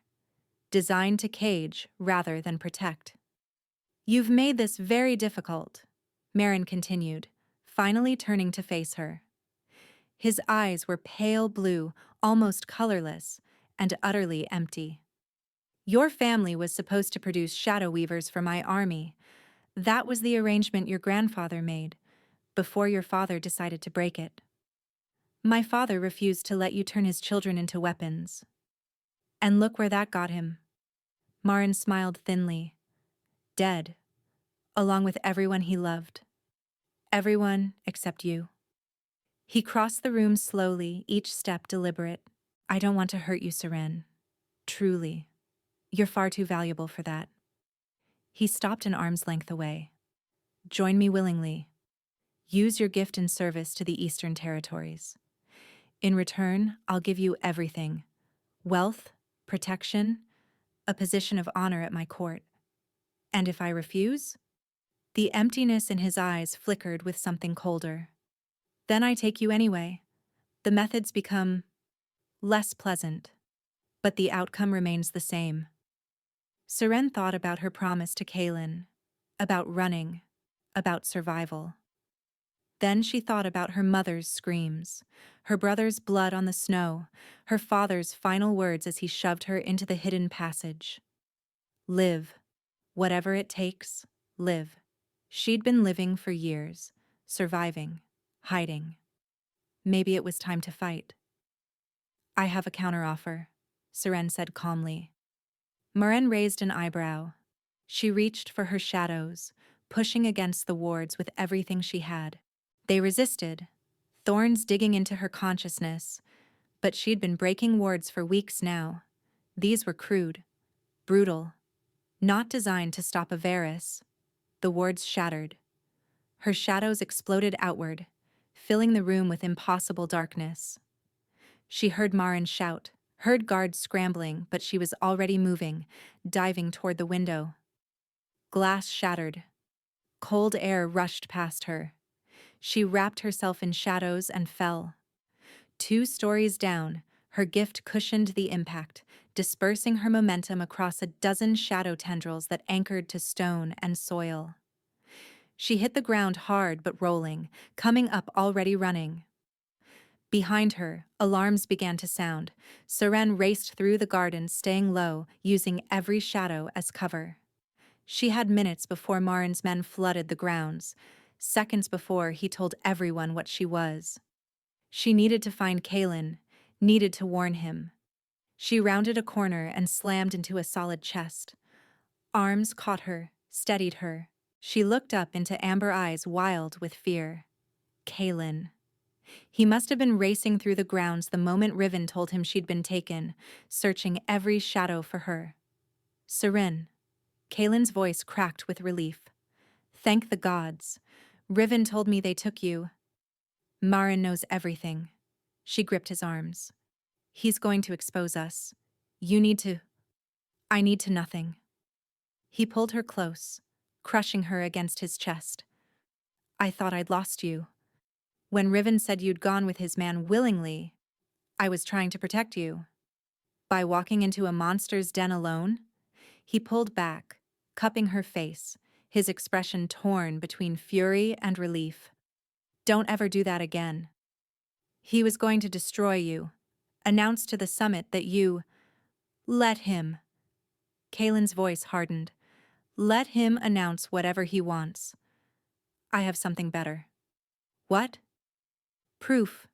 designed to cage rather than protect. You've made this very difficult, Marin continued, finally turning to face her. His eyes were pale blue, almost colorless, and utterly empty. Your family was supposed to produce shadow weavers for my army. That was the arrangement your grandfather made, before your father decided to break it. My father refused to let you turn his children into weapons. And look where that got him. Marin smiled thinly. Dead, along with everyone he loved. Everyone except you. He crossed the room slowly, each step deliberate. I don't want to hurt you, Seren. Truly. You're far too valuable for that. He stopped an arm's length away. Join me willingly. Use your gift in service to the Eastern Territories. In return, I'll give you everything. Wealth, protection, a position of honor at my court. And if I refuse? The emptiness in his eyes flickered with something colder. Then I take you anyway. The methods become less pleasant, but the outcome remains the same. Seren thought about her promise to Kalin, about running, about survival. Then she thought about her mother's screams, her brother's blood on the snow, her father's final words as he shoved her into the hidden passage. Live. Whatever it takes, live. She'd been living for years, surviving, hiding. Maybe it was time to fight. I have a counteroffer, Seren said calmly. Marin raised an eyebrow. She reached for her shadows, pushing against the wards with everything she had. They resisted, thorns digging into her consciousness, but she'd been breaking wards for weeks now. These were crude, brutal, not designed to stop a Varys. The wards shattered. Her shadows exploded outward, filling the room with impossible darkness. She heard Marin shout, heard guards scrambling, but she was already moving, diving toward the window. Glass shattered. Cold air rushed past her. She wrapped herself in shadows and fell. 2 stories down, her gift cushioned the impact, dispersing her momentum across a dozen shadow tendrils that anchored to stone and soil. She hit the ground hard but rolling, coming up already running. Behind her, alarms began to sound. Seren raced through the garden, staying low, using every shadow as cover. She had minutes before Marin's men flooded the grounds, seconds before he told everyone what she was. She needed to find Kalin, needed to warn him. She rounded a corner and slammed into a solid chest. Arms caught her, steadied her. She looked up into amber eyes wild with fear. Kalin. He must have been racing through the grounds the moment Riven told him she'd been taken, searching every shadow for her. Seren. Kalin's voice cracked with relief. Thank the gods. Riven told me they took you. Marin knows everything. She gripped his arms. He's going to expose us. You need to... I need to nothing. He pulled her close, crushing her against his chest. I thought I'd lost you. When Riven said you'd gone with his man willingly, I was trying to protect you. By walking into a monster's den alone? He pulled back, cupping her face, his expression torn between fury and relief. Don't ever do that again. He was going to destroy you, announce to the summit that you… Let him. Kalin's voice hardened. Let him announce whatever he wants. I have something better. What? Proof.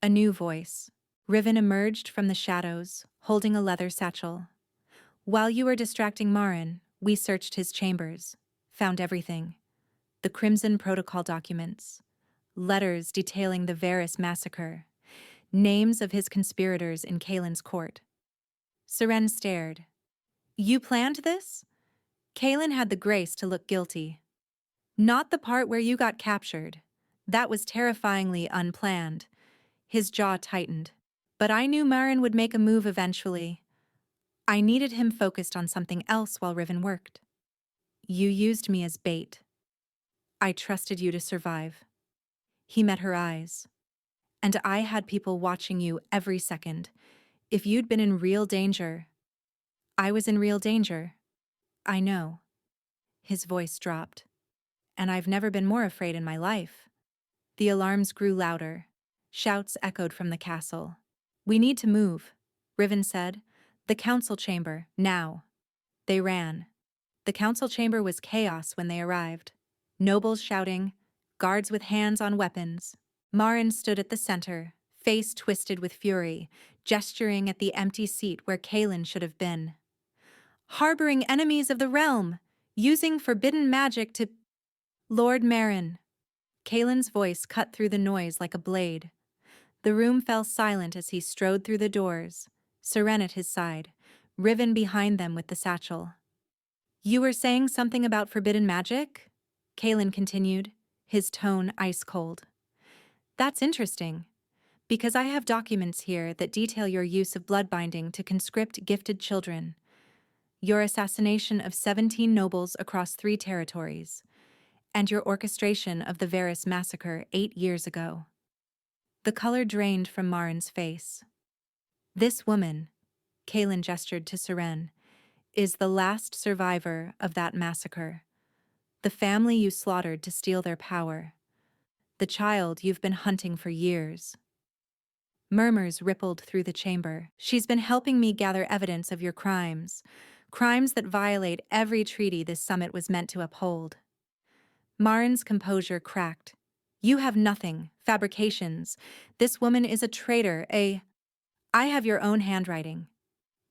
A new voice. Riven emerged from the shadows, holding a leather satchel. While you were distracting Marin, we searched his chambers, found everything. The Crimson Protocol documents, letters detailing the Varys massacre, names of his conspirators in Kalin's court. Seren stared. You planned this? Kalin had the grace to look guilty. Not the part where you got captured. That was terrifyingly unplanned. His jaw tightened. But I knew Marin would make a move eventually. I needed him focused on something else while Riven worked. You used me as bait. I trusted you to survive. He met her eyes. And I had people watching you every second. If you'd been in real danger… I was in real danger. I know. His voice dropped. And I've never been more afraid in my life. The alarms grew louder. Shouts echoed from the castle. We need to move, Riven said. The council chamber, now. They ran. The council chamber was chaos when they arrived. Nobles shouting, guards with hands on weapons. Marin stood at the center, face twisted with fury, gesturing at the empty seat where Kalin should have been. Harboring enemies of the realm, using forbidden magic to… Lord Marin. Kalin's voice cut through the noise like a blade. The room fell silent as he strode through the doors, Seren at his side, Riven behind them with the satchel. You were saying something about forbidden magic? Kalin continued, his tone ice-cold. That's interesting, because I have documents here that detail your use of bloodbinding to conscript gifted children, your assassination of 17 nobles across 3 territories, and your orchestration of the Varys massacre 8 years ago. The color drained from Marin's face. This woman, Kalin gestured to Seren, is the last survivor of that massacre. The family you slaughtered to steal their power. The child you've been hunting for years. Murmurs rippled through the chamber. She's been helping me gather evidence of your crimes. Crimes that violate every treaty this summit was meant to uphold. Marin's composure cracked. You have nothing, fabrications. This woman is a traitor, I have your own handwriting.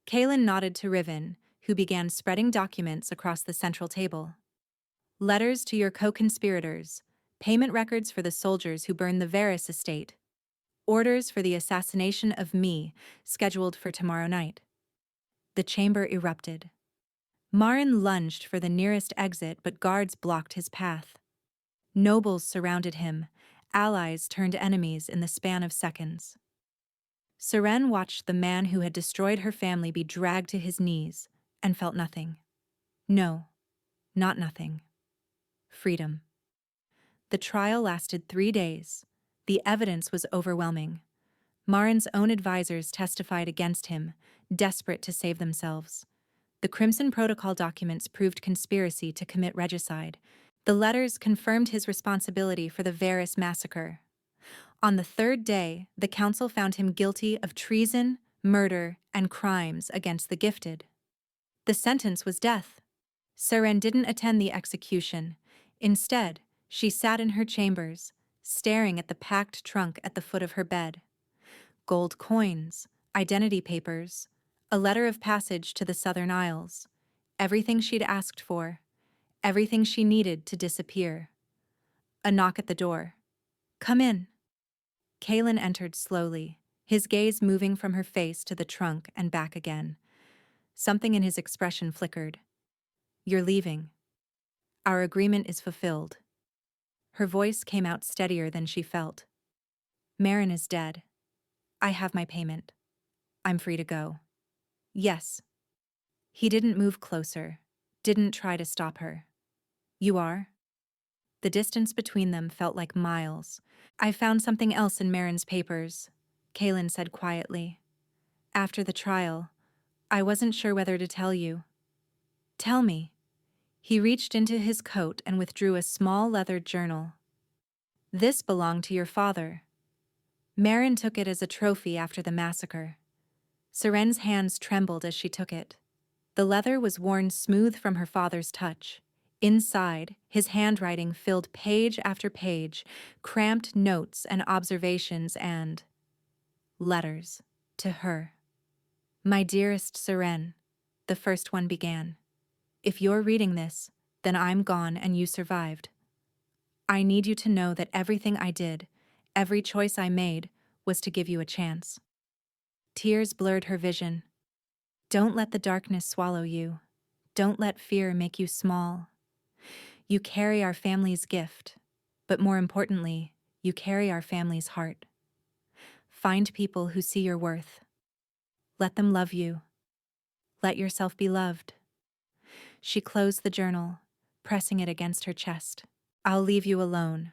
Kalin nodded to Riven, who began spreading documents across the central table. Letters to your co-conspirators, payment records for the soldiers who burned the Varys estate, orders for the assassination of me, scheduled for tomorrow night. The chamber erupted. Marin lunged for the nearest exit, but guards blocked his path. Nobles surrounded him, allies turned enemies in the span of seconds. Seren watched the man who had destroyed her family be dragged to his knees and felt nothing. No, not nothing. Freedom. The trial lasted 3 days. The evidence was overwhelming. Marin's own advisors testified against him, desperate to save themselves. The Crimson Protocol documents proved conspiracy to commit regicide. The letters confirmed his responsibility for the Varys massacre. On the 3rd day, the council found him guilty of treason, murder, and crimes against the gifted. The sentence was death. Seren didn't attend the execution. Instead, she sat in her chambers, staring at the packed trunk at the foot of her bed. Gold coins, identity papers, a letter of passage to the Southern Isles, everything she'd asked for, everything she needed to disappear. A knock at the door. Come in. Kalin entered slowly, his gaze moving from her face to the trunk and back again. Something in his expression flickered. You're leaving. Our agreement is fulfilled. Her voice came out steadier than she felt. Marin is dead. I have my payment. I'm free to go. Yes. He didn't move closer, didn't try to stop her. You are? The distance between them felt like miles. I found something else in Marin's papers, Kalin said quietly. After the trial, I wasn't sure whether to tell you. Tell me. He reached into his coat and withdrew a small leather journal. This belonged to your father. Marin took it as a trophy after the massacre. Seren's hands trembled as she took it. The leather was worn smooth from her father's touch. Inside, his handwriting filled page after page, cramped notes and observations and letters to her. My dearest Seren, the first one began. If you're reading this, then I'm gone and you survived. I need you to know that everything I did, every choice I made, was to give you a chance. Tears blurred her vision. Don't let the darkness swallow you. Don't let fear make you small. You carry our family's gift, but more importantly, you carry our family's heart. Find people who see your worth. Let them love you. Let yourself be loved. She closed the journal, pressing it against her chest. I'll leave you alone,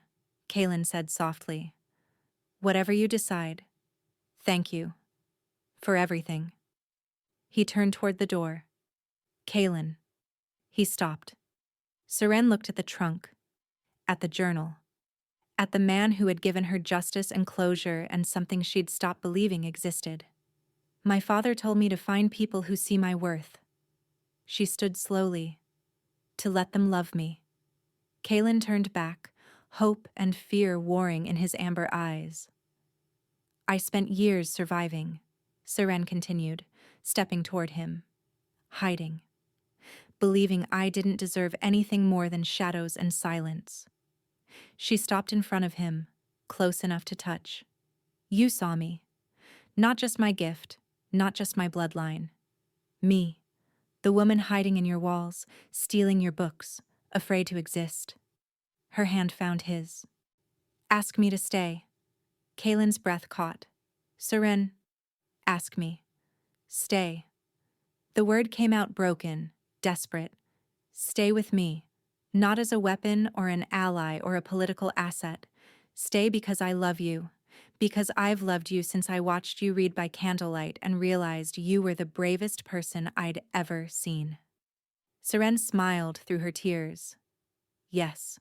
Kalin said softly. Whatever you decide, thank you. For everything. He turned toward the door. Kalin. He stopped. Seren looked at the trunk, at the journal, at the man who had given her justice and closure and something she'd stopped believing existed. My father told me to find people who see my worth. She stood slowly, to let them love me. Kalin turned back, hope and fear warring in his amber eyes. I spent years surviving, Seren continued, stepping toward him, hiding, believing I didn't deserve anything more than shadows and silence. She stopped in front of him, close enough to touch. You saw me. Not just my gift, not just my bloodline. Me, the woman hiding in your walls, stealing your books, afraid to exist. Her hand found his. Ask me to stay. Kalin's breath caught. Seren, ask me. Stay. The word came out broken, desperate. Stay with me. Not as a weapon or an ally or a political asset. Stay because I love you. Because I've loved you since I watched you read by candlelight and realized you were the bravest person I'd ever seen. Seren smiled through her tears. Yes.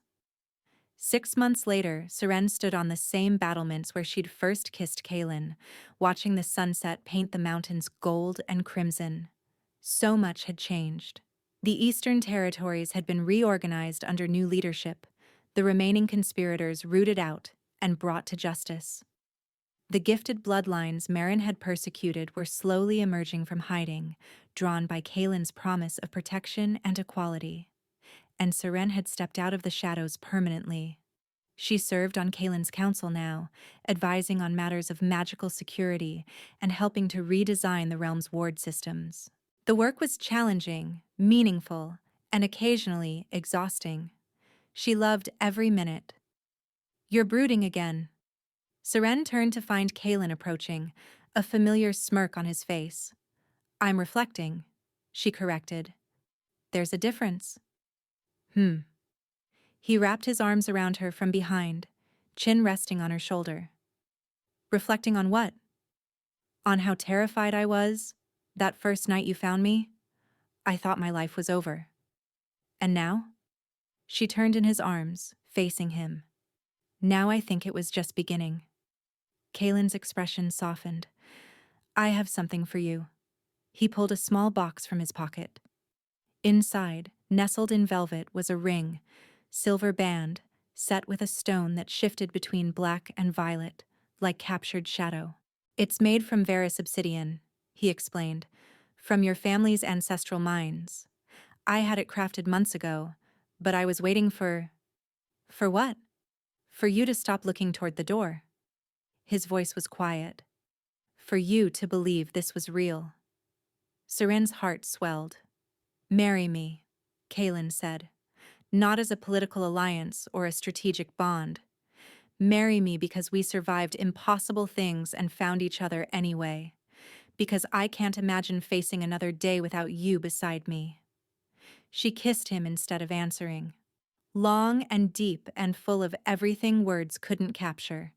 6 months later, Seren stood on the same battlements where she'd first kissed Kalin, watching the sunset paint the mountains gold and crimson. So much had changed. The Eastern Territories had been reorganized under new leadership, the remaining conspirators rooted out and brought to justice. The gifted bloodlines Marin had persecuted were slowly emerging from hiding, drawn by Kalin's promise of protection and equality. And Seren had stepped out of the shadows permanently. She served on Kalin's council now, advising on matters of magical security and helping to redesign the realm's ward systems. The work was challenging, meaningful, and occasionally exhausting. She loved every minute. You're brooding again. Seren turned to find Kalin approaching, a familiar smirk on his face. I'm reflecting, she corrected. There's a difference. He wrapped his arms around her from behind, chin resting on her shoulder. Reflecting on what? On how terrified I was, that first night you found me? I thought my life was over. And now? She turned in his arms, facing him. Now I think it was just beginning. Kalin's expression softened. I have something for you. He pulled a small box from his pocket. Inside, nestled in velvet, was a ring, silver band, set with a stone that shifted between black and violet, like captured shadow. It's made from Varus obsidian, he explained, from your family's ancestral mines. I had it crafted months ago, but I was waiting for... For what? For you to stop looking toward the door. His voice was quiet. For you to believe this was real. Seren's heart swelled. Marry me, Kalin said. Not as a political alliance or a strategic bond. Marry me because we survived impossible things and found each other anyway. Because I can't imagine facing another day without you beside me. She kissed him instead of answering. long and deep and full of everything words couldn't capture.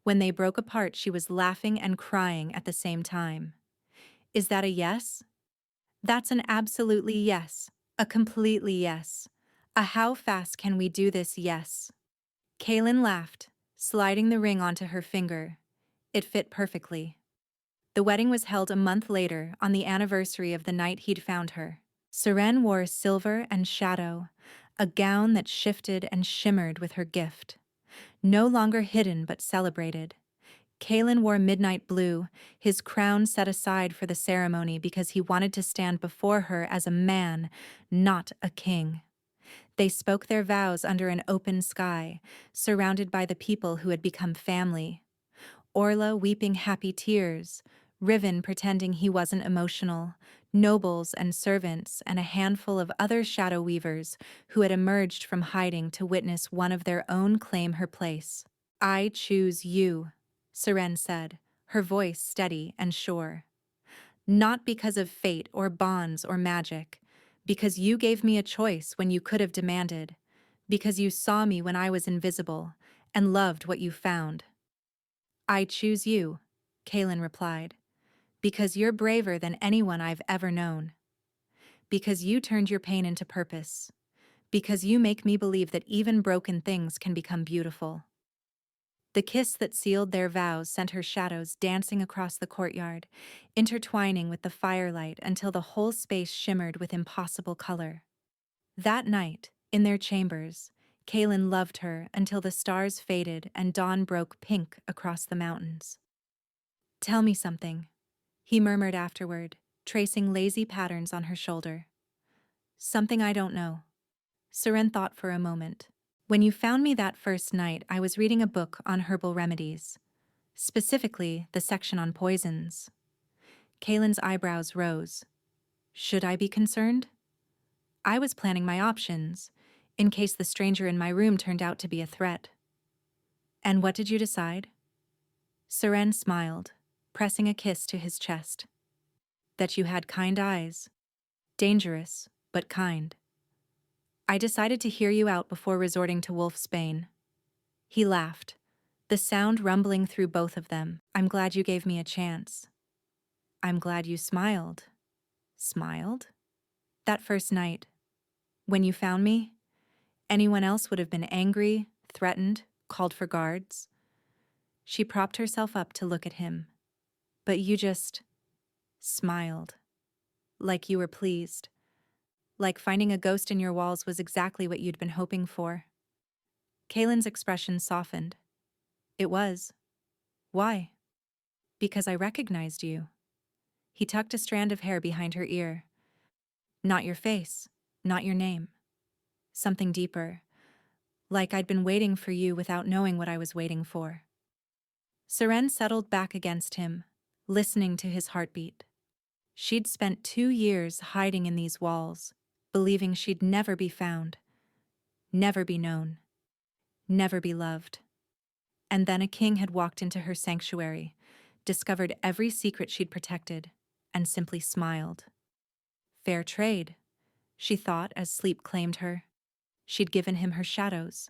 When they broke apart, she was laughing and crying at the same time. Is that a yes? That's an absolutely yes. A completely yes. A how fast can we do this yes. Kalin laughed, sliding the ring onto her finger. It fit perfectly. The wedding was held a month later, on the anniversary of the night he'd found her. Seren wore silver and shadow, a gown that shifted and shimmered with her gift. No longer hidden but celebrated. Kalin wore midnight blue, his crown set aside for the ceremony because he wanted to stand before her as a man, not a king. They spoke their vows under an open sky, surrounded by the people who had become family. Orla weeping happy tears, Riven pretending he wasn't emotional, nobles and servants, and a handful of other shadow weavers who had emerged from hiding to witness one of their own claim her place. I choose you, Seren said, her voice steady and sure. Not because of fate or bonds or magic, because you gave me a choice when you could have demanded, because you saw me when I was invisible and loved what you found. I choose you, Kalin replied, because you're braver than anyone I've ever known. Because you turned your pain into purpose. Because you make me believe that even broken things can become beautiful. The kiss that sealed their vows sent her shadows dancing across the courtyard, intertwining with the firelight until the whole space shimmered with impossible color. That night, in their chambers, Kalin loved her until the stars faded and dawn broke pink across the mountains. Tell me something, he murmured afterward, tracing lazy patterns on her shoulder. Something I don't know. Seren thought for a moment. When you found me that first night, I was reading a book on herbal remedies, specifically the section on poisons. Kalin's eyebrows rose. Should I be concerned? I was planning my options, in case the stranger in my room turned out to be a threat. And what did you decide? Seren smiled, pressing a kiss to his chest. That you had kind eyes. Dangerous, but kind. I decided to hear you out before resorting to Wolfsbane. He laughed, the sound rumbling through both of them. I'm glad you gave me a chance. I'm glad you smiled. Smiled? That first night, when you found me, anyone else would have been angry, threatened, called for guards. She propped herself up to look at him. But you just smiled. Like you were pleased. Like finding a ghost in your walls was exactly what you'd been hoping for. Kalin's expression softened. It was. Why? Because I recognized you. He tucked a strand of hair behind her ear. Not your face, not your name. Something deeper. Like I'd been waiting for you without knowing what I was waiting for. Seren settled back against him, listening to his heartbeat. She'd spent 2 years hiding in these walls, believing she'd never be found, never be known, never be loved. And then a king had walked into her sanctuary, discovered every secret she'd protected, and simply smiled. Fair trade, she thought as sleep claimed her. She'd given him her shadows.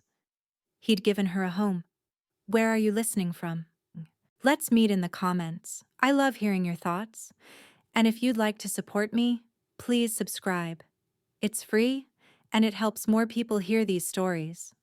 He'd given her a home. Where are you listening from? Let's meet in the comments. I love hearing your thoughts. And if you'd like to support me, please subscribe. It's free, and it helps more people hear these stories.